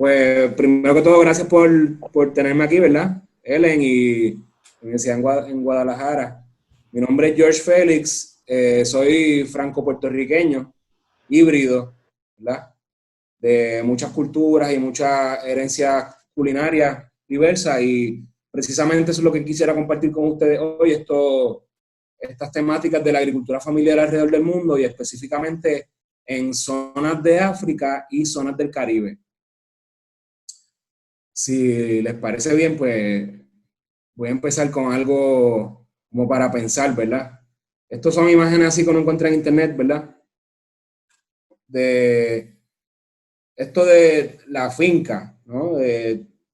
Pues primero que todo, gracias por tenerme aquí, ¿verdad? Ellen y Universidad en Guadalajara. Mi nombre es George Félix, soy franco-puertorriqueño, híbrido, ¿verdad? De muchas culturas y muchas herencias culinarias diversas y precisamente eso es lo que quisiera compartir con ustedes hoy, estas temáticas de la agricultura familiar alrededor del mundo y específicamente en zonas de África y zonas del Caribe. Si les parece bien, pues voy a empezar con algo como para pensar, ¿verdad? Estos son imágenes así que uno encuentra en internet, ¿verdad? De esto de la finca, ¿no?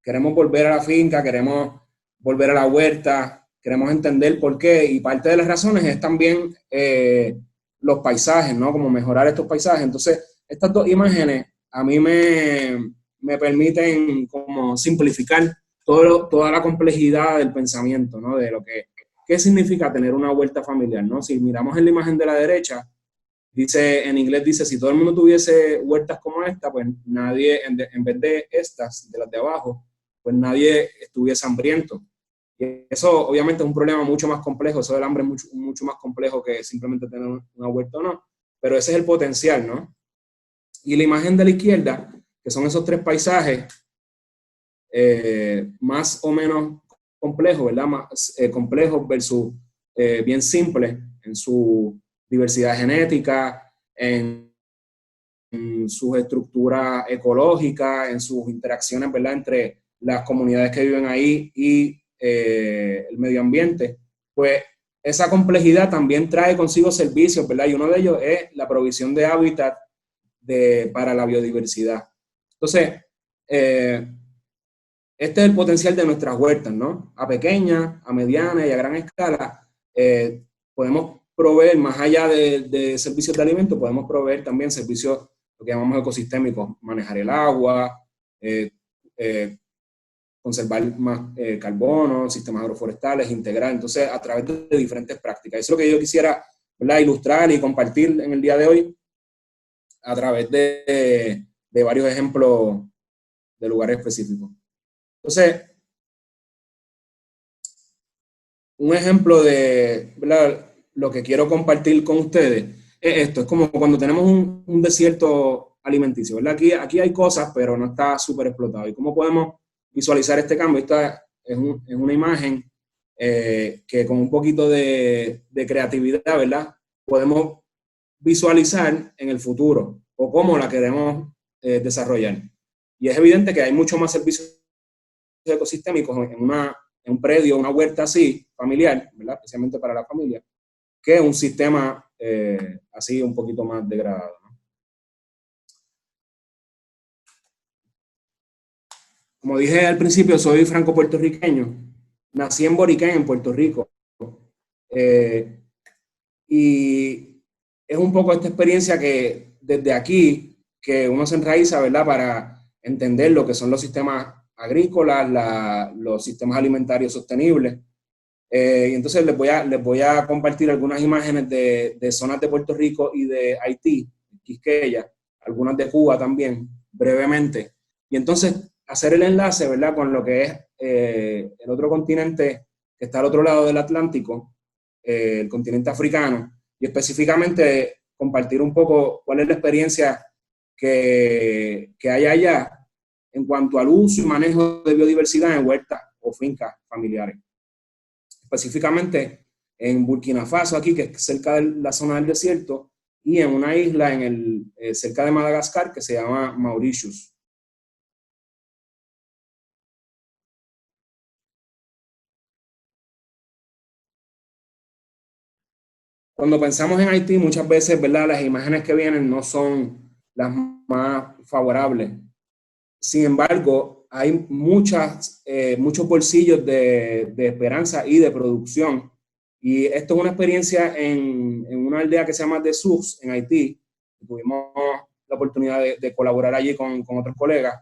Queremos volver a la finca, queremos volver a la huerta, queremos entender por qué, y parte de las razones es también los paisajes, ¿no? Como mejorar estos paisajes. Entonces, estas dos imágenes a mí me permiten como simplificar toda la complejidad del pensamiento, ¿no? De lo que, ¿qué significa tener una huerta familiar, ¿no? Si miramos en la imagen de la derecha, dice, en inglés dice, si todo el mundo tuviese huertas como esta, pues nadie, en vez de estas, de las de abajo, pues nadie estuviese hambriento. Y eso obviamente es un problema mucho más complejo, eso del hambre es mucho más complejo que simplemente tener una huerta o no, pero ese es el potencial, ¿no? Y la imagen de la izquierda, que son esos tres paisajes, más o menos complejos, ¿verdad? Más complejos versus bien simples en su diversidad genética, en sus estructuras ecológicas, en sus interacciones, ¿verdad?, entre las comunidades que viven ahí y el medio ambiente, pues esa complejidad también trae consigo servicios, ¿verdad? Y uno de ellos es la provisión de hábitat para la biodiversidad. Entonces, este es el potencial de nuestras huertas, ¿no? A pequeña, a mediana y a gran escala, podemos proveer, más allá de servicios de alimento, podemos proveer también servicios, lo que llamamos ecosistémicos, manejar el agua, eh, eh, conservar más carbono, sistemas agroforestales, integrar, entonces a través de diferentes prácticas. Eso es lo que yo quisiera, ¿verdad?, ilustrar y compartir en el día de hoy a través de varios ejemplos de lugares específicos. Entonces, un ejemplo de, ¿verdad?, lo que quiero compartir con ustedes es esto, es como cuando tenemos un desierto alimenticio, ¿verdad? Aquí hay cosas, pero no está súper explotado. ¿Y cómo podemos visualizar este cambio? Esta es una imagen que con un poquito de creatividad, ¿verdad?, podemos visualizar en el futuro o cómo la queremos desarrollar. Y es evidente que hay mucho más servicios ecosistémicos en un predio, una huerta así, familiar, ¿verdad?, especialmente para la familia, que un sistema así un poquito más degradado, ¿no? Como dije al principio, soy franco-puertorriqueño. Nací en Boriquén, en Puerto Rico. Eh, y es un poco esta experiencia que desde aquí, que uno se enraiza, ¿verdad?, para entender lo que son los sistemas agrícolas, los sistemas alimentarios sostenibles. Y entonces les voy a compartir algunas imágenes de zonas de Puerto Rico y de Haití, Quisqueya, algunas de Cuba también, brevemente. Y entonces hacer el enlace, ¿verdad?, con lo que es el otro continente que está al otro lado del Atlántico, el continente africano, y específicamente compartir un poco cuál es la experiencia que hay allá en cuanto al uso y manejo de biodiversidad en huertas o fincas familiares. Específicamente en Burkina Faso, aquí, que es cerca de la zona del desierto, y en una isla cerca de Madagascar que se llama Mauritius. Cuando pensamos en Haití, muchas veces, ¿verdad?, las imágenes que vienen no son las más favorables. Sin embargo, hay muchos bolsillos de esperanza y de producción. Y esto es una experiencia en una aldea que se llama Dessous, en Haití. Tuvimos la oportunidad de colaborar allí con otros colegas.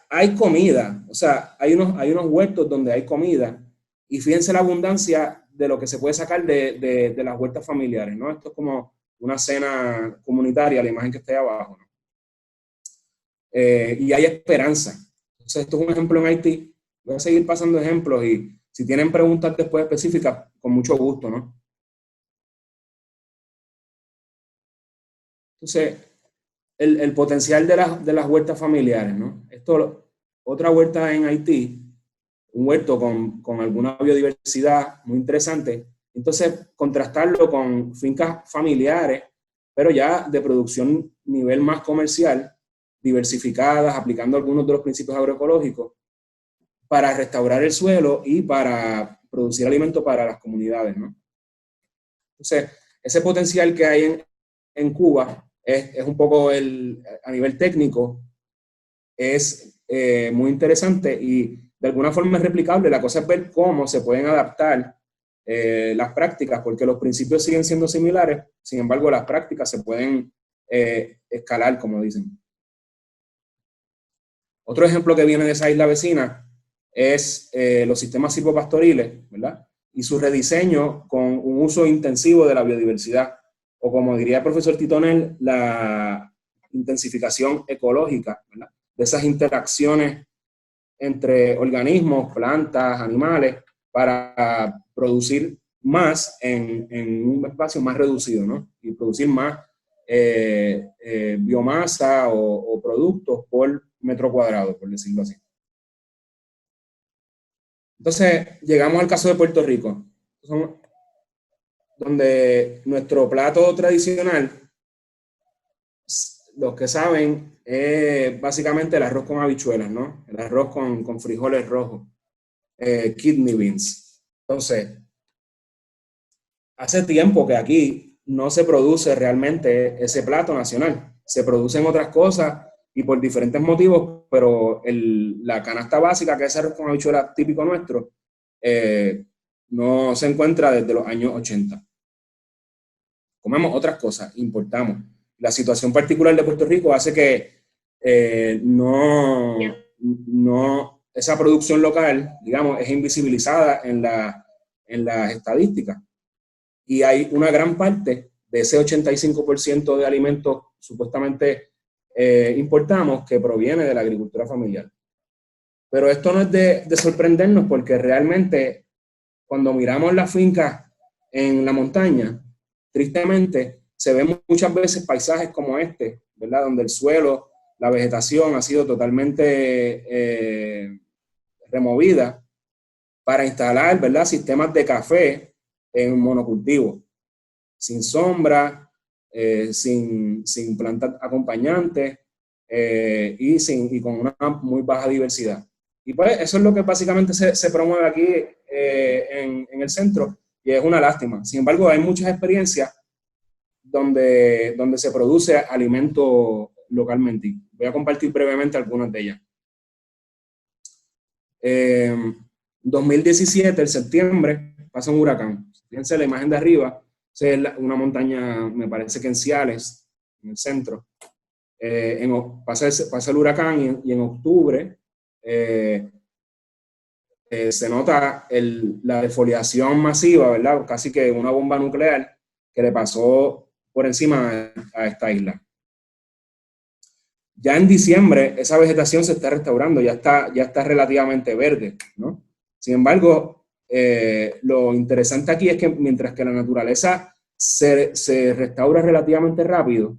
Hay comida, o sea, hay unos huertos donde hay comida. Y fíjense la abundancia de lo que se puede sacar de las huertas familiares, ¿no? Esto es como una cena comunitaria, la imagen que está ahí abajo, ¿no? y hay esperanza. Entonces, esto es un ejemplo en Haití. Voy a seguir pasando ejemplos y si tienen preguntas después específicas, con mucho gusto, ¿no? Entonces, el potencial de las huertas familiares, ¿no? Otra huerta en Haití, un huerto con alguna biodiversidad muy interesante. Entonces, contrastarlo con fincas familiares, pero ya de producción nivel más comercial, diversificadas, aplicando algunos de los principios agroecológicos, para restaurar el suelo y para producir alimento para las comunidades, ¿no? Entonces, ese potencial que hay en Cuba es un poco a nivel técnico, es muy interesante y de alguna forma es replicable. La cosa es ver cómo se pueden adaptar las prácticas, porque los principios siguen siendo similares, sin embargo las prácticas se pueden escalar, como dicen. Otro ejemplo que viene de esa isla vecina es los sistemas silvopastoriles, ¿verdad? Y su rediseño con un uso intensivo de la biodiversidad, o como diría el profesor Titonel, la intensificación ecológica, ¿verdad? De esas interacciones entre organismos, plantas, animales, para producir más en un espacio más reducido, ¿no? Y producir más biomasa o productos por metro cuadrado, por decirlo así. Entonces, llegamos al caso de Puerto Rico, donde nuestro plato tradicional, los que saben, es básicamente el arroz con habichuelas, ¿no? El arroz con frijoles rojos, kidney beans. Entonces, hace tiempo que aquí no se produce realmente ese plato nacional. Se producen otras cosas y por diferentes motivos, pero la canasta básica, que es el arroz con habichuelas típico nuestro, no se encuentra desde los años 80. Comemos otras cosas, importamos. La situación particular de Puerto Rico hace que esa producción local, digamos, es invisibilizada en las estadísticas. Y hay una gran parte de ese 85% de alimentos supuestamente importamos que proviene de la agricultura familiar. Pero esto no es de sorprendernos, porque realmente cuando miramos las fincas en la montaña, tristemente se ven muchas veces paisajes como este, ¿verdad? Donde el suelo, la vegetación ha sido totalmente removida para instalar, ¿verdad? Sistemas de café en monocultivo, sin sombra, sin plantas acompañantes y con una muy baja diversidad. Y pues eso es lo que básicamente se promueve aquí en el centro, y es una lástima. Sin embargo, hay muchas experiencias donde se produce alimento localmente. Voy a compartir brevemente algunas de ellas. 2017, en septiembre, pasa un huracán. Fíjense la imagen de arriba, es una montaña, me parece que en Ciales, en el centro. Pasa el huracán y en octubre se nota la defoliación masiva, ¿verdad? Casi que una bomba nuclear que le pasó por encima a esta isla. Ya en diciembre esa vegetación se está restaurando, ya está relativamente verde, ¿no? Sin embargo, lo interesante aquí es que mientras que la naturaleza se restaura relativamente rápido,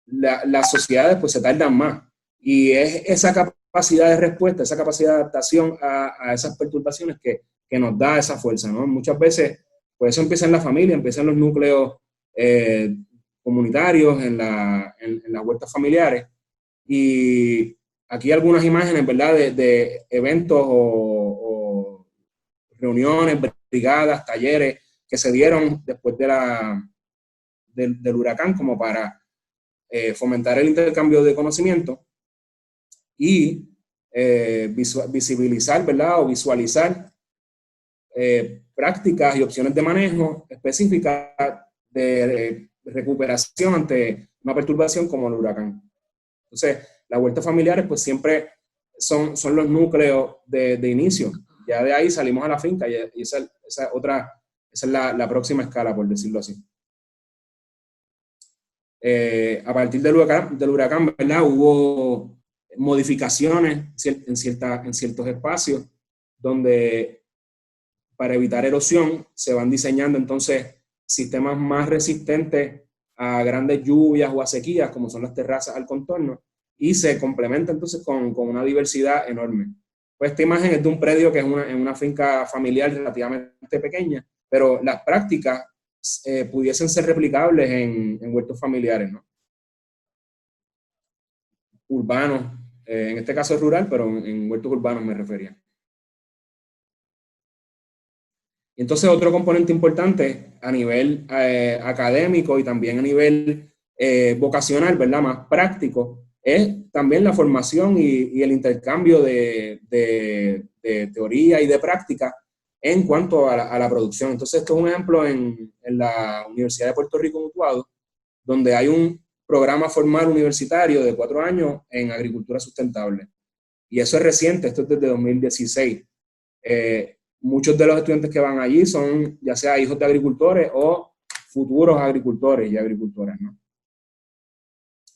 las sociedades pues se tardan más. Y es esa capacidad de respuesta, esa capacidad de adaptación a esas perturbaciones que nos da esa fuerza, ¿no? Muchas veces, pues eso empieza en la familia, empieza en los núcleos comunitarios, en las huertas familiares. Y aquí algunas imágenes, ¿verdad?, de eventos o reuniones, brigadas, talleres que se dieron después del huracán, como para fomentar el intercambio de conocimiento y visibilizar, ¿verdad?, o visualizar prácticas y opciones de manejo específicas de recuperación ante una perturbación como el huracán. Entonces, las huertas familiares pues siempre son los núcleos de inicio. Ya de ahí salimos a la finca y esa es la próxima escala, por decirlo así. A partir del huracán, ¿verdad? Hubo modificaciones en ciertos espacios donde para evitar erosión se van diseñando entonces sistemas más resistentes a grandes lluvias o a sequías, como son las terrazas al contorno, y se complementa entonces con una diversidad enorme. Pues esta imagen es de un predio que es en una finca familiar relativamente pequeña, pero las prácticas pudiesen ser replicables en huertos familiares, ¿no? Urbanos, en este caso es rural, pero en huertos urbanos me refería. Y entonces otro componente importante a nivel académico y también a nivel vocacional, ¿verdad? Más práctico, es también la formación y el intercambio de teoría y de práctica en cuanto a la producción. Entonces esto es un ejemplo en la Universidad de Puerto Rico Mutuado, donde hay un programa formal universitario de 4 años en agricultura sustentable. Y eso es reciente, esto es desde 2016. Muchos de los estudiantes que van allí son ya sea hijos de agricultores o futuros agricultores y agricultoras, ¿no?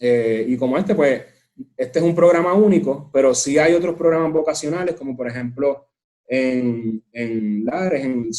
Y como pues este es un programa único, pero sí hay otros programas vocacionales, como por ejemplo en Lares, en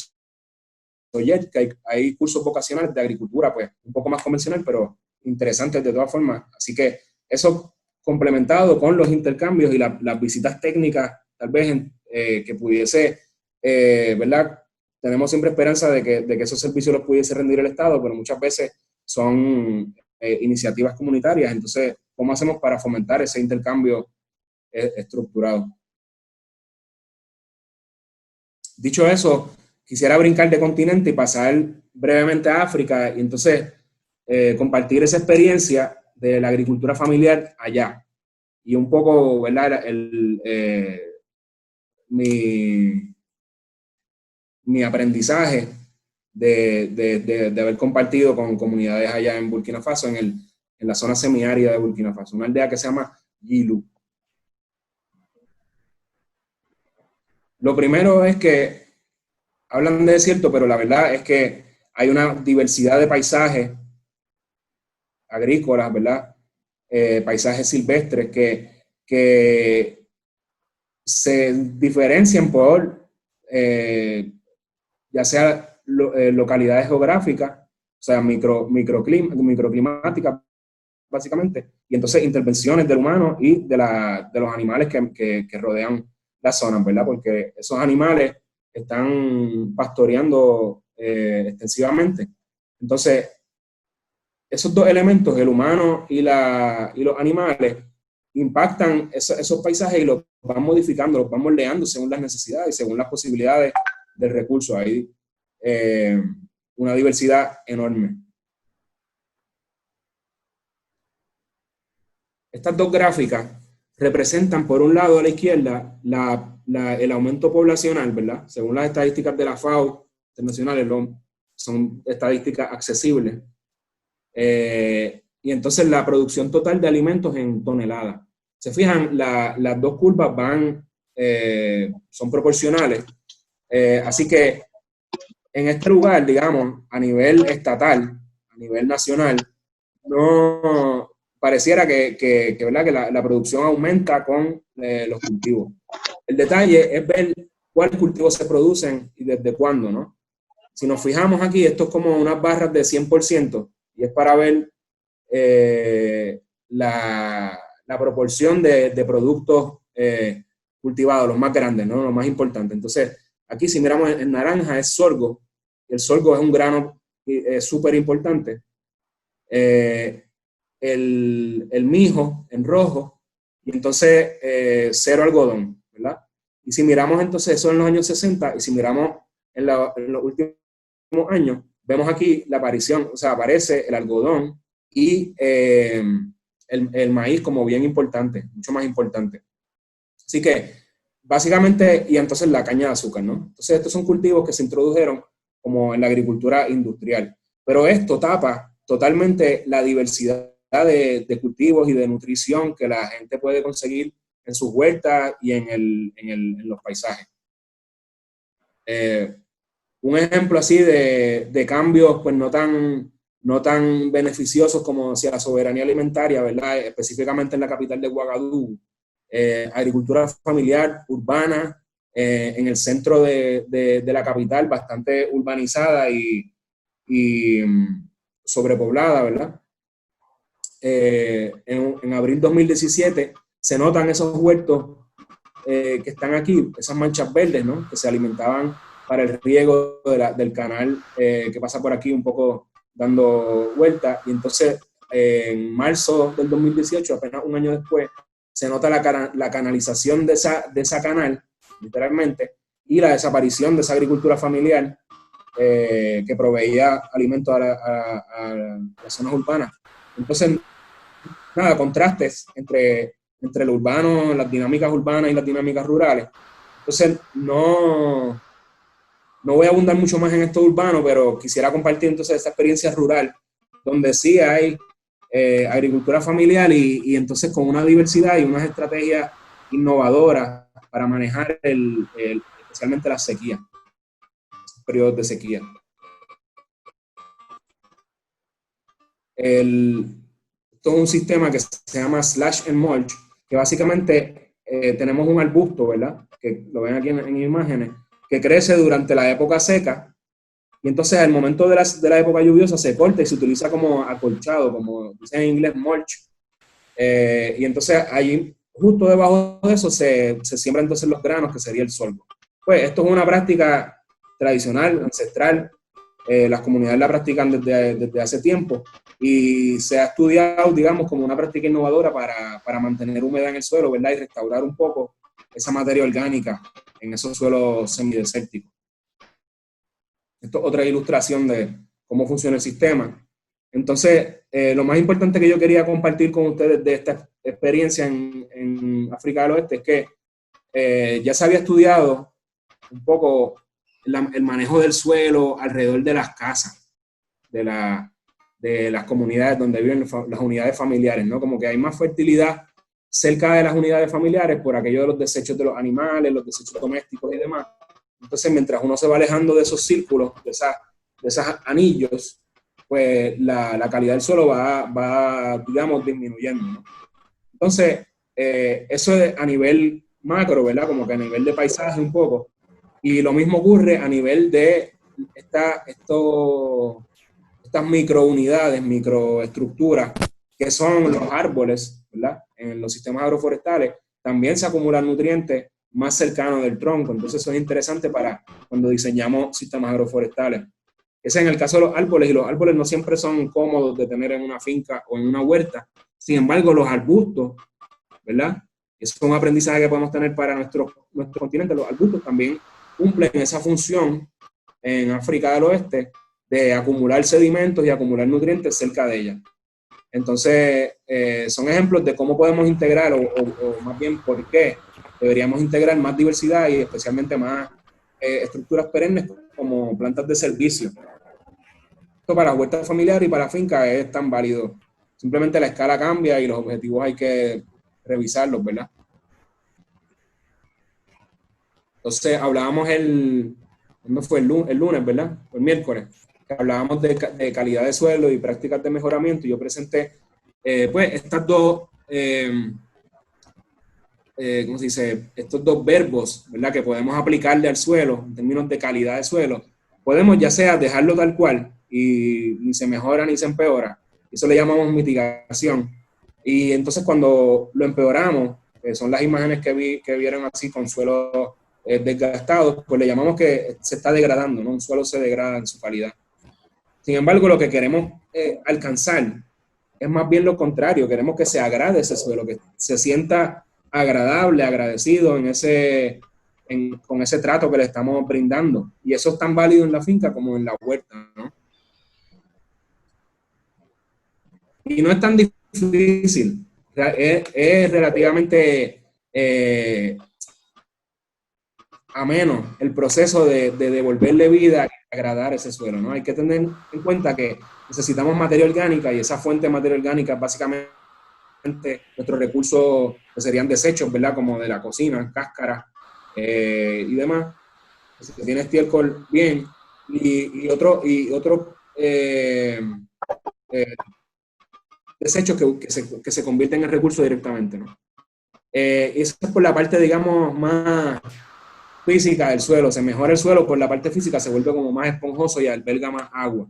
Soyet, que hay cursos vocacionales de agricultura, pues un poco más convencional, pero interesantes de todas formas. Así que eso complementado con los intercambios y las visitas técnicas, tal vez que pudiese, ¿verdad? Tenemos siempre esperanza de que esos servicios los pudiese rendir el Estado, pero muchas veces son iniciativas comunitarias. Entonces, ¿cómo hacemos para fomentar ese intercambio estructurado? Dicho eso, quisiera brincar de continente y pasar brevemente a África y entonces compartir esa experiencia de la agricultura familiar allá y un poco, ¿verdad? Mi aprendizaje de haber compartido con comunidades allá en Burkina Faso, en la zona semiárida de Burkina Faso, una aldea que se llama Yilu. Lo primero es que hablan de desierto, pero la verdad es que hay una diversidad de paisajes agrícolas, ¿verdad? Paisajes silvestres que se diferencian por ya sea localidades geográficas, o sea, microclimáticas, básicamente, y entonces intervenciones del humano y de los animales que rodean las zonas, ¿verdad? Porque esos animales están pastoreando extensivamente. Entonces, esos dos elementos, el humano y los animales, impactan esos paisajes y los van modificando, los van moldeando según las necesidades y según las posibilidades del recurso. Hay una diversidad enorme. Estas dos gráficas representan, por un lado a la izquierda, el aumento poblacional, ¿verdad? Según las estadísticas de la FAO internacionales, son estadísticas accesibles. Y entonces la producción total de alimentos en toneladas. Se fijan, las dos curvas son proporcionales. Así que en este lugar, digamos, a nivel estatal, a nivel nacional, no pareciera ¿verdad? Que la producción aumenta con los cultivos. El detalle es ver cuáles cultivos se producen y desde cuándo, ¿no? Si nos fijamos aquí, esto es como unas barras de 100%, y es para ver la proporción de productos cultivados, los más grandes, ¿no? Los más importantes. Entonces, aquí si miramos en naranja es sorgo, y el sorgo es un grano súper importante. El mijo en rojo, y entonces cero algodón, ¿verdad? Y si miramos entonces eso en los años 60, y si miramos en los últimos años, vemos aquí la aparición, o sea, aparece el algodón y el maíz como bien importante, mucho más importante. Así que, básicamente, y entonces la caña de azúcar, ¿no? Entonces, estos son cultivos que se introdujeron como en la agricultura industrial. Pero esto tapa totalmente la diversidad de cultivos y de nutrición que la gente puede conseguir en sus huertas y en los paisajes. Un ejemplo así de cambios, pues no tan no tan beneficiosos como hacia la soberanía alimentaria, ¿verdad? Específicamente en la capital de Ouagadougou. Agricultura familiar, urbana, en el centro de la capital, bastante urbanizada y sobrepoblada, ¿verdad? En abril 2017 se notan esos huertos que están aquí, esas manchas verdes, ¿no? Que se alimentaban para el riego del canal que pasa por aquí un poco dando vuelta. Y entonces, en marzo del 2018, apenas un año después, se nota la canalización de esa canal, literalmente, y la desaparición de esa agricultura familiar que proveía alimentos a las zonas urbanas. Entonces, nada, contrastes entre lo urbano, las dinámicas urbanas y las dinámicas rurales. Entonces, no voy a abundar mucho más en esto urbano, pero quisiera compartir entonces esta experiencia rural, donde sí hay agricultura familiar y entonces con una diversidad y unas estrategias innovadoras para manejar especialmente las sequías, periodos de sequía. Esto es un sistema que se llama Slash and Mulch, que básicamente tenemos un arbusto, ¿verdad? Que lo ven aquí en imágenes, que crece durante la época seca y entonces al momento de la época lluviosa se corta y se utiliza como acolchado, como dicen en inglés mulch. Y entonces allí, justo debajo de eso, se siembran entonces los granos, que sería el sorgo. Pues esto es una práctica tradicional, ancestral. Las comunidades la practican desde hace tiempo y se ha estudiado, digamos, como una práctica innovadora para mantener humedad en el suelo, ¿verdad? Y restaurar un poco esa materia orgánica en esos suelos semidesérticos. Esto es otra ilustración de cómo funciona el sistema. Entonces, lo más importante que yo quería compartir con ustedes de esta experiencia en África del Oeste es que ya se había estudiado un poco el manejo del suelo alrededor de las casas, de las comunidades donde viven las unidades familiares, ¿no? Como que hay más fertilidad cerca de las unidades familiares por aquello de los desechos de los animales, los desechos domésticos y demás. Entonces, mientras uno se va alejando de esos círculos, de esos anillos, pues la calidad del suelo va digamos, disminuyendo, ¿no? Entonces, eso es a nivel macro, ¿verdad? Como que a nivel de paisaje un poco. Y lo mismo ocurre a nivel de estas microunidades, microestructuras, que son los árboles, ¿verdad? En los sistemas agroforestales también se acumulan nutrientes más cercanos del tronco. Entonces eso es interesante para cuando diseñamos sistemas agroforestales. Ese es en el caso de los árboles, y los árboles no siempre son cómodos de tener en una finca o en una huerta. Sin embargo, los arbustos, ¿verdad? Eso es un aprendizaje que podemos tener para nuestro continente. Los arbustos también cumplen esa función en África del Oeste de acumular sedimentos y acumular nutrientes cerca de ella. Entonces, son ejemplos de cómo podemos integrar, o más bien por qué deberíamos integrar más diversidad y especialmente más estructuras perennes como plantas de servicio. Esto para huerta familiar y para finca es tan válido. Simplemente la escala cambia y los objetivos hay que revisarlos, ¿verdad? Entonces, hablábamos ¿cuándo fue? El lunes, ¿verdad? O el miércoles. Hablábamos de calidad de suelo y prácticas de mejoramiento. Yo presenté, pues, estas dos, ¿cómo se dice? Estos dos verbos, ¿verdad? Que podemos aplicarle al suelo en términos de calidad de suelo. Podemos ya sea dejarlo tal cual y ni se mejora ni se empeora. Eso le llamamos mitigación. Y entonces cuando lo empeoramos, son las imágenes que vieron así con suelo desgastados, pues le llamamos que se está degradando, ¿no? Un suelo se degrada en su calidad. Sin embargo, lo que queremos alcanzar es más bien lo contrario. Queremos que se agrade ese suelo, que se sienta agradable, agradecido con ese trato que le estamos brindando. Y eso es tan válido en la finca como en la huerta, ¿no? Y no es tan difícil. Es relativamente ameno el proceso de devolverle vida y agradar ese suelo, ¿no? Hay que tener en cuenta que necesitamos materia orgánica y esa fuente de materia orgánica es básicamente nuestros recursos que serían desechos, ¿verdad? Como de la cocina, cáscara y demás. Si tiene estiércol, bien. Y otro desechos que se convierten en recursos directamente, ¿no? Y eso es por la parte, digamos, más física del suelo. Se mejora el suelo por la parte física, se vuelve como más esponjoso y alberga más agua.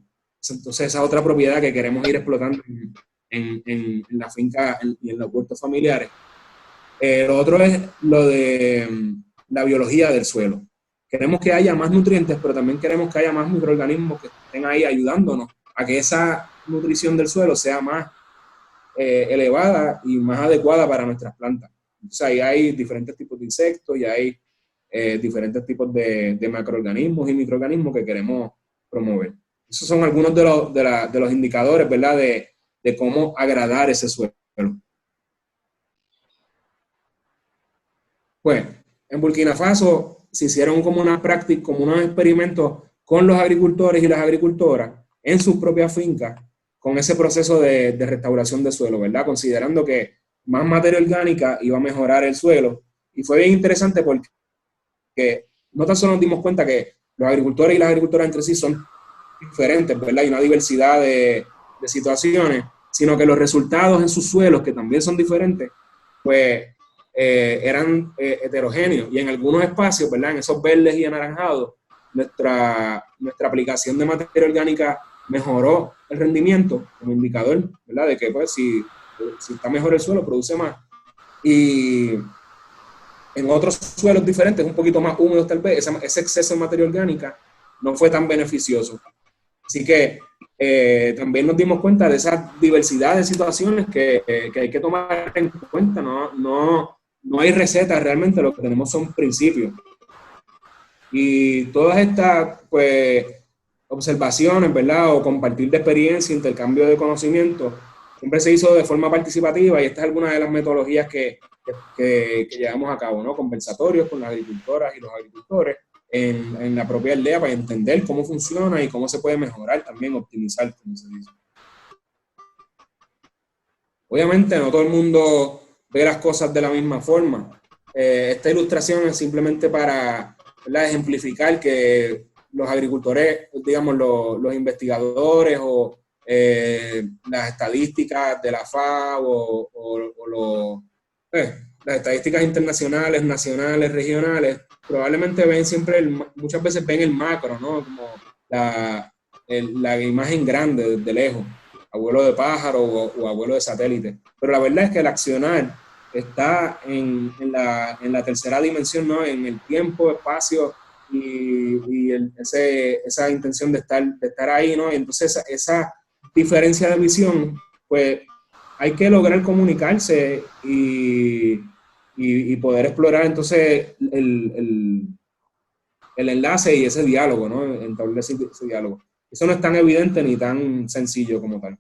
Entonces, esa es otra propiedad que queremos ir explotando en la finca y en los huertos familiares. Lo otro es lo de la biología del suelo. Queremos que haya más nutrientes, pero también queremos que haya más microorganismos que estén ahí ayudándonos a que esa nutrición del suelo sea más elevada y más adecuada para nuestras plantas. Entonces ahí hay diferentes tipos de insectos y hay diferentes tipos de macroorganismos y microorganismos que queremos promover. Esos son algunos de los indicadores, ¿verdad? De cómo agradar ese suelo. Pues en Burkina Faso se hicieron como una práctica, como unos experimentos con los agricultores y las agricultoras en sus propias fincas con ese proceso de restauración de suelo, ¿verdad? Considerando que más materia orgánica iba a mejorar el suelo. Y fue bien interesante porque no tan solo nos dimos cuenta que los agricultores y las agricultoras entre sí son diferentes, ¿verdad? Hay una diversidad de situaciones, sino que los resultados en sus suelos, que también son diferentes, pues eran heterogéneos. Y en algunos espacios, ¿verdad? En esos verdes y anaranjados, nuestra aplicación de materia orgánica mejoró el rendimiento como indicador, ¿verdad? De que pues si está mejor el suelo, produce más. Y en otros suelos diferentes, un poquito más húmedos tal vez, ese exceso de materia orgánica no fue tan beneficioso. Así que también nos dimos cuenta de esa diversidad de situaciones que hay que tomar en cuenta. No hay recetas realmente, lo que tenemos son principios. Y todas estas pues, observaciones, ¿verdad? O compartir de experiencia, intercambio de conocimiento, siempre se hizo de forma participativa y esta es alguna de las metodologías que llevamos a cabo, ¿no? Conversatorios con las agricultoras y los agricultores en la propia aldea para entender cómo funciona y cómo se puede mejorar, también optimizar, como se dice. Obviamente no todo el mundo ve las cosas de la misma forma. Esta ilustración es simplemente para, ¿verdad?, ejemplificar que los agricultores, digamos, los investigadores o las estadísticas de la FAO las estadísticas internacionales, nacionales, regionales, probablemente ven siempre, muchas veces ven el macro, ¿no? Como la imagen grande desde lejos, abuelo de pájaro o abuelo de satélite. Pero la verdad es que el accionar está en la tercera dimensión, ¿no? En el tiempo, espacio y esa intención de estar ahí, ¿no? Y entonces esa diferencia de visión, pues hay que lograr comunicarse y poder explorar entonces el enlace y ese diálogo, ¿no? Entablar ese diálogo. Eso no es tan evidente ni tan sencillo como tal.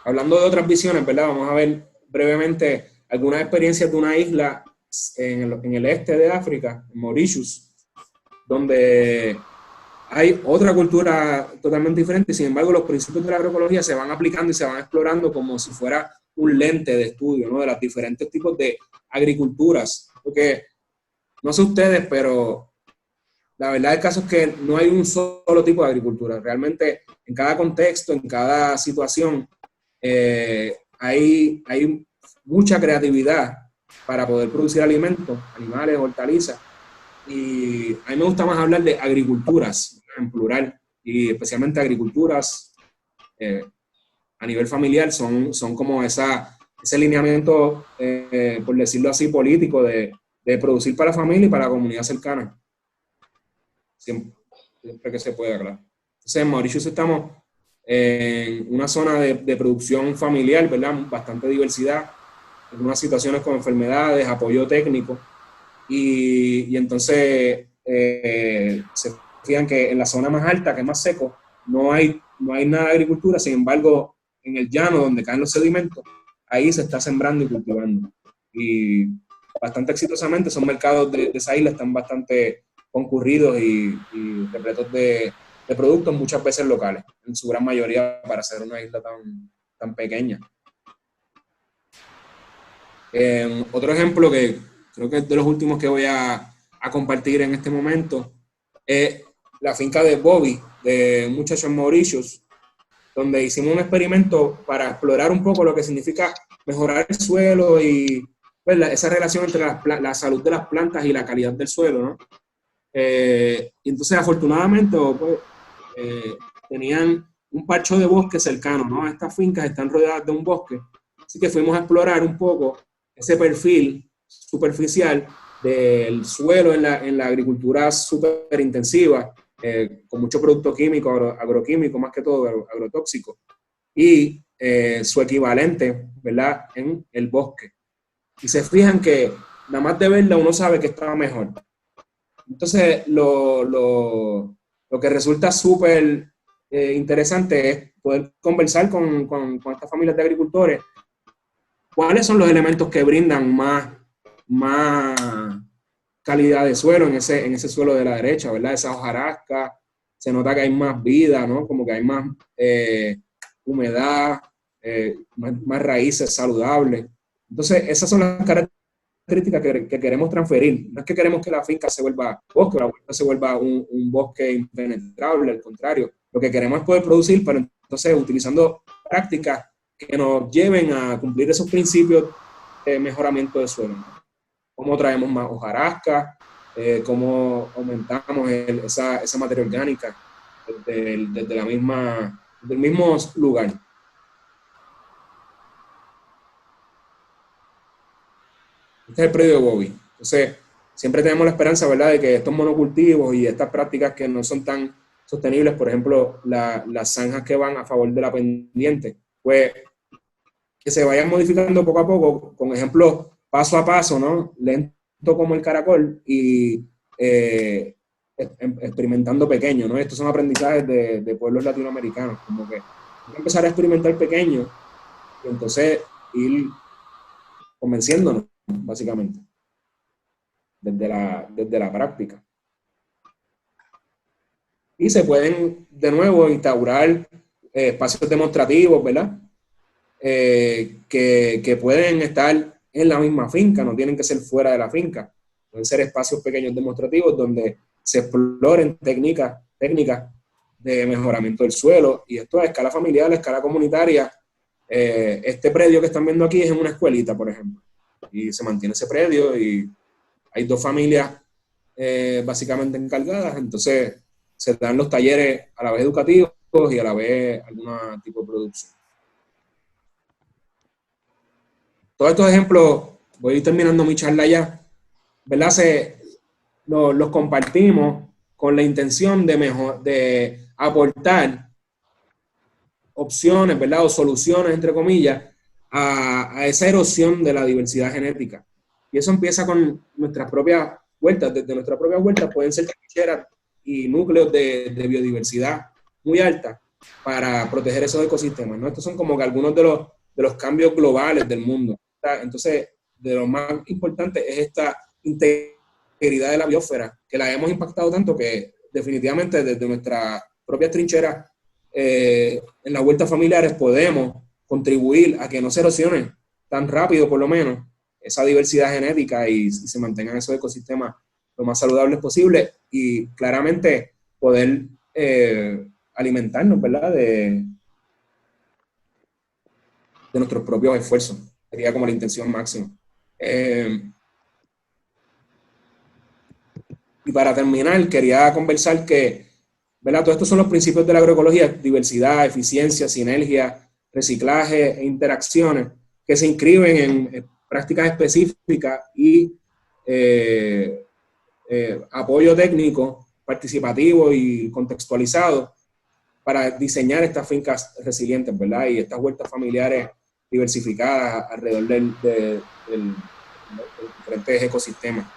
Hablando de otras visiones, ¿verdad? Vamos a ver brevemente algunas experiencias de una isla en el este de África, en Mauritius, donde hay otra cultura totalmente diferente, sin embargo los principios de la agroecología se van aplicando y se van explorando como si fuera un lente de estudio, ¿no? De los diferentes tipos de agriculturas, porque no sé ustedes, pero la verdad del caso es que no hay un solo tipo de agricultura, realmente en cada contexto, en cada situación, hay mucha creatividad para poder producir alimentos, animales, hortalizas, y a mí me gusta más hablar de agriculturas en plural, y especialmente agriculturas a nivel familiar, son como ese lineamiento, por decirlo así, político de producir para la familia y para la comunidad cercana. Siempre que se pueda, claro. Entonces, en Mauritius estamos en una zona de producción familiar, ¿verdad? Bastante diversidad, algunas situaciones con enfermedades, apoyo técnico, y entonces se fijan que en la zona más alta, que es más seco, no hay nada de agricultura, sin embargo, en el llano, donde caen los sedimentos, ahí se está sembrando y cultivando. Y bastante exitosamente, esos mercados de esa isla están bastante concurridos y repletos de productos, muchas veces locales, en su gran mayoría para ser una isla tan pequeña. Otro ejemplo que creo que es de los últimos que voy a compartir en este momento es la finca de Bobby, de un muchacho en Mauritius, donde hicimos un experimento para explorar un poco lo que significa mejorar el suelo y pues, esa relación entre la salud de las plantas y la calidad del suelo, ¿no? Y entonces, afortunadamente, pues, tenían un parcho de bosque cercano, ¿no? Estas fincas están rodeadas de un bosque, así que fuimos a explorar un poco ese perfil superficial del suelo en la agricultura súper intensiva, con mucho producto químico, agroquímico, más que todo, agrotóxico, y su equivalente, ¿verdad?, en el bosque. Y se fijan que nada más de verla uno sabe que está mejor. Entonces, lo que resulta súper interesante es poder conversar con estas familias de agricultores. ¿Cuáles son los elementos que brindan más calidad de suelo en ese suelo de la derecha, ¿verdad? Esa hojarasca, se nota que hay más vida, ¿no? Como que hay más humedad, más raíces saludables. Entonces, esas son las características que queremos transferir. No es que queremos que la finca se vuelva bosque, la finca se vuelva un bosque impenetrable, al contrario. Lo que queremos es poder producir, pero entonces utilizando prácticas que nos lleven a cumplir esos principios de mejoramiento del suelo, ¿no? Cómo traemos más hojarasca, cómo aumentamos esa materia orgánica desde del mismo lugar. Este es el predio de Bobby. Entonces, siempre tenemos la esperanza, ¿verdad?, de que estos monocultivos y estas prácticas que no son tan sostenibles, por ejemplo, las zanjas que van a favor de la pendiente, pues que se vayan modificando poco a poco, con ejemplos paso a paso, ¿no? Lento como el caracol y experimentando pequeño, ¿no? Estos son aprendizajes de pueblos latinoamericanos, como que hay que empezar a experimentar pequeño y entonces ir convenciéndonos, básicamente, desde la práctica. Y se pueden, de nuevo, instaurar espacios demostrativos, ¿verdad? Que pueden estar en la misma finca, no tienen que ser fuera de la finca. Pueden ser espacios pequeños demostrativos donde se exploren técnicas de mejoramiento del suelo, y esto a escala familiar, a escala comunitaria. Este predio que están viendo aquí es en una escuelita, por ejemplo, y se mantiene ese predio y hay 2 familias básicamente encargadas, entonces se dan los talleres a la vez educativos y a la vez algún tipo de producción. Todos estos ejemplos, voy a ir terminando mi charla ya, ¿verdad? Los compartimos con la intención de aportar opciones, ¿verdad?, o soluciones, entre comillas, a esa erosión de la diversidad genética. Y eso empieza con nuestras propias huertas. Desde nuestras propias huertas pueden ser trincheras y núcleos de biodiversidad muy alta para proteger esos ecosistemas, ¿no? Estos son como que algunos de los cambios globales del mundo. Entonces, de lo más importante es esta integridad de la biosfera, que la hemos impactado tanto que definitivamente desde nuestras propias trincheras en las huertas familiares podemos contribuir a que no se erosione tan rápido, por lo menos, esa diversidad genética y se mantengan esos ecosistemas lo más saludables posible y claramente poder alimentarnos, ¿verdad?, de nuestros propios esfuerzos. Sería como la intención máxima. Y para terminar, quería conversar que, ¿verdad?, todos estos son los principios de la agroecología: diversidad, eficiencia, sinergia, reciclaje e interacciones, que se inscriben en prácticas específicas y apoyo técnico, participativo y contextualizado para diseñar estas fincas resilientes, ¿verdad?, y estas huertas familiares diversificadas alrededor de diferentes ecosistemas.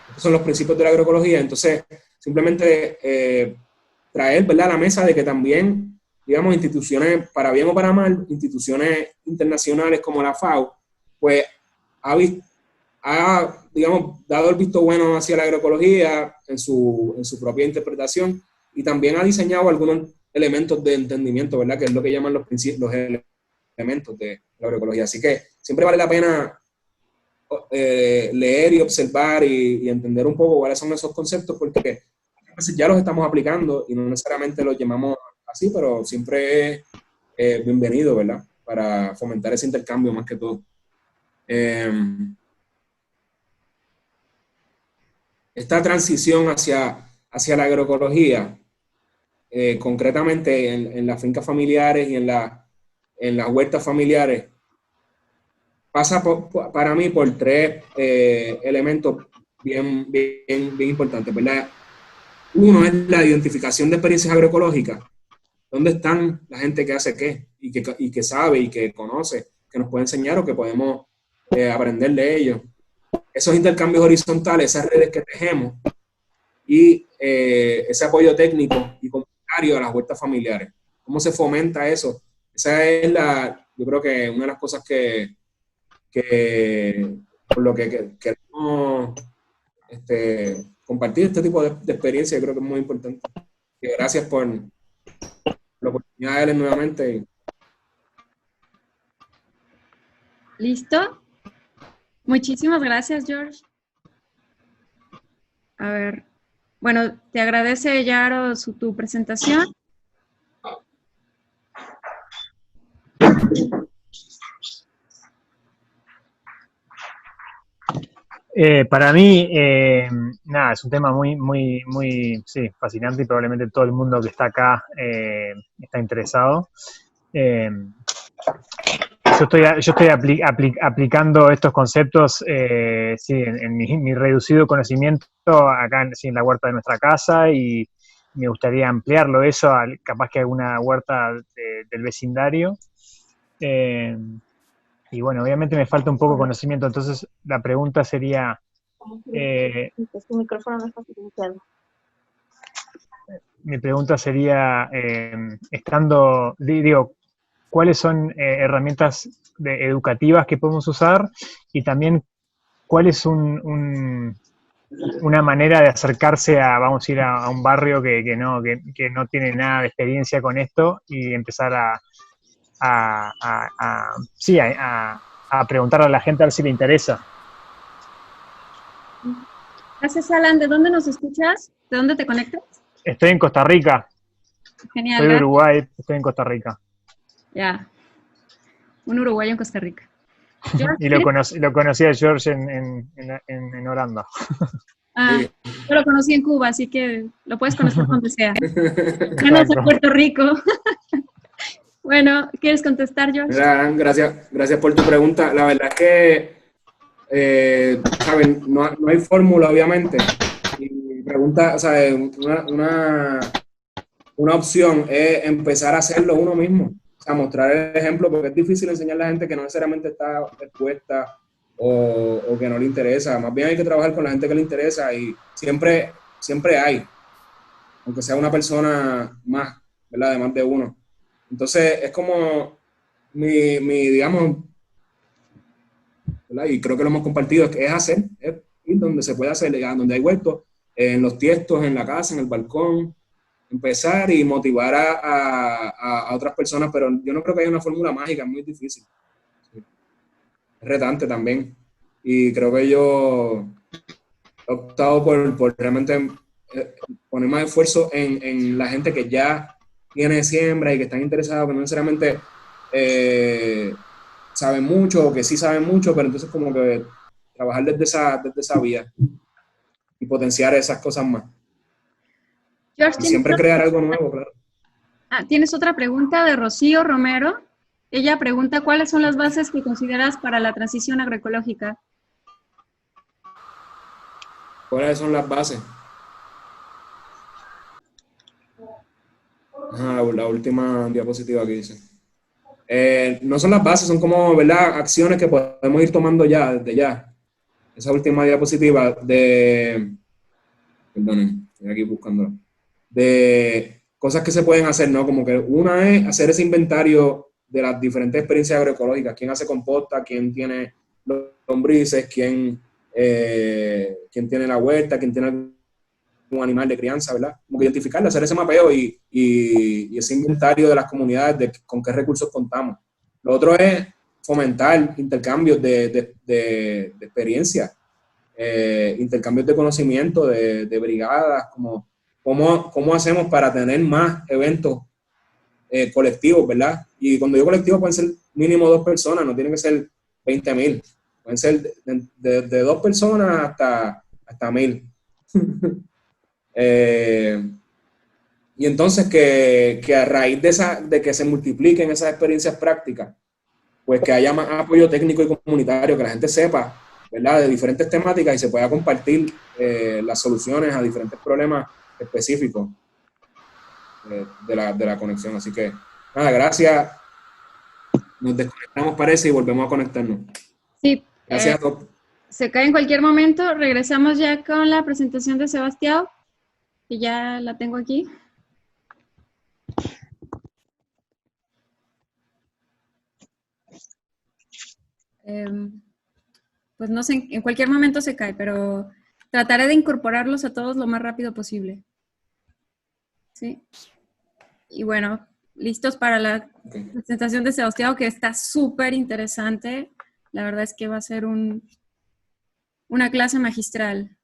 Estos son los principios de la agroecología. Entonces, simplemente traer, ¿verdad?, a la mesa de que también, digamos, instituciones, para bien o para mal, instituciones internacionales como la FAO, pues ha, digamos, dado el visto bueno hacia la agroecología en su propia interpretación, y también ha diseñado algunos elementos de entendimiento, ¿verdad?, que es lo que llaman los elementos de la agroecología. Así que siempre vale la pena leer y observar y entender un poco cuáles son esos conceptos, porque veces ya los estamos aplicando y no necesariamente los llamamos así, pero siempre es bienvenido, ¿verdad? Para fomentar ese intercambio más que todo. Esta transición hacia la agroecología, concretamente en las fincas familiares y en las huertas familiares, pasa para mí por tres elementos bien importantes, ¿verdad? Uno es la identificación de experiencias agroecológicas. ¿Dónde están la gente que hace qué y que sabe y que conoce, que nos puede enseñar o que podemos aprender de ellos? Esos intercambios horizontales, esas redes que tejemos y ese apoyo técnico y comunitario a las huertas familiares. ¿Cómo se fomenta eso? Esa es yo creo que una de las cosas por lo que queremos compartir este tipo de experiencia, creo que es muy importante. Y gracias por la oportunidad de él nuevamente. ¿Listo? Muchísimas gracias, George. A ver, bueno, te agradece, Yaro, tu presentación. Para mí, nada, es un tema muy, sí, fascinante y probablemente todo el mundo que está acá está interesado. Yo estoy aplicando estos conceptos sí, en mi reducido conocimiento acá sí, en la huerta de nuestra casa, y me gustaría ampliarlo eso capaz que a alguna huerta del vecindario. Y bueno, obviamente me falta un poco de conocimiento, entonces la pregunta sería... Tu micrófono no está silenciado. Mi pregunta sería, digo, ¿cuáles son herramientas educativas que podemos usar? Y también, ¿cuál es una manera de acercarse vamos a ir a un barrio que no tiene nada de experiencia con esto y empezar a preguntarle a la gente a ver si le interesa? Gracias, Alan. ¿De dónde nos escuchas? ¿De dónde te conectas? Estoy en Costa Rica. Genial. Soy de Uruguay, estoy en Costa Rica. Ya. Un uruguayo en Costa Rica. Y lo conocí a George en Holanda. Ah, yo lo conocí en Cuba, así que lo puedes conocer donde sea. Menos en Puerto Rico. Bueno, ¿quieres contestar, George? Gracias por tu pregunta. La verdad es que, ¿saben? No hay fórmula, obviamente. Y pregunta, ¿sabes? Una opción es empezar a hacerlo uno mismo. O sea, mostrar el ejemplo, porque es difícil enseñarle a la gente que no necesariamente está expuesta o que no le interesa. Más bien hay que trabajar con la gente que le interesa y siempre hay, aunque sea una persona más, ¿verdad? Además de uno. Entonces, es como digamos, ¿verdad? Y creo que lo hemos compartido, es ir donde se puede hacer, donde hay huertos, en los tiestos, en la casa, en el balcón, empezar y motivar a otras personas, pero yo no creo que haya una fórmula mágica, es muy difícil. Sí. Es retante también. Y creo que yo he optado por realmente poner más esfuerzo en la gente que ya tiene siembra y que están interesados, que no necesariamente saben mucho o que sí saben mucho, pero entonces como que trabajar desde esa vía y potenciar esas cosas más. George, y siempre crear algo nuevo, claro. ¿Tienes otra pregunta de Rocío Romero? Ella pregunta, ¿cuáles son las bases que consideras para la transición agroecológica? ¿Cuáles son las bases? La última diapositiva que dice. No son las bases, son como, ¿verdad? Acciones que podemos ir tomando desde ya. Esa última diapositiva perdonen, estoy aquí buscándolo. De cosas que se pueden hacer, ¿no? Como que una es hacer ese inventario de las diferentes experiencias agroecológicas. ¿Quién hace composta? ¿Quién tiene lombrices? ¿Quién tiene la huerta? ¿Quién tiene un animal de crianza, ¿verdad? Como que identificarlo, hacer ese mapeo y ese inventario de las comunidades, de con qué recursos contamos. Lo otro es fomentar intercambios de experiencia, intercambios de conocimiento, de brigadas, como cómo hacemos para tener más eventos colectivos, ¿verdad? Y cuando digo colectivo pueden ser mínimo 2 personas, no tienen que ser 20,000. Pueden ser de 2 personas hasta 1,000. Y entonces que a raíz de que se multipliquen esas experiencias prácticas, pues que haya más apoyo técnico y comunitario, que la gente sepa, ¿verdad?, de diferentes temáticas y se pueda compartir las soluciones a diferentes problemas específicos de la conexión. Así que, nada, gracias. Nos desconectamos, parece, y volvemos a conectarnos. Sí. Gracias a todos. Se cae en cualquier momento. Regresamos ya con la presentación de Sebastián, que ya la tengo aquí. Pues no sé, en cualquier momento se cae, pero trataré de incorporarlos a todos lo más rápido posible. ¿Sí? Y bueno, listos para la presentación de Sebastián, que está súper interesante. La verdad es que va a ser una clase magistral.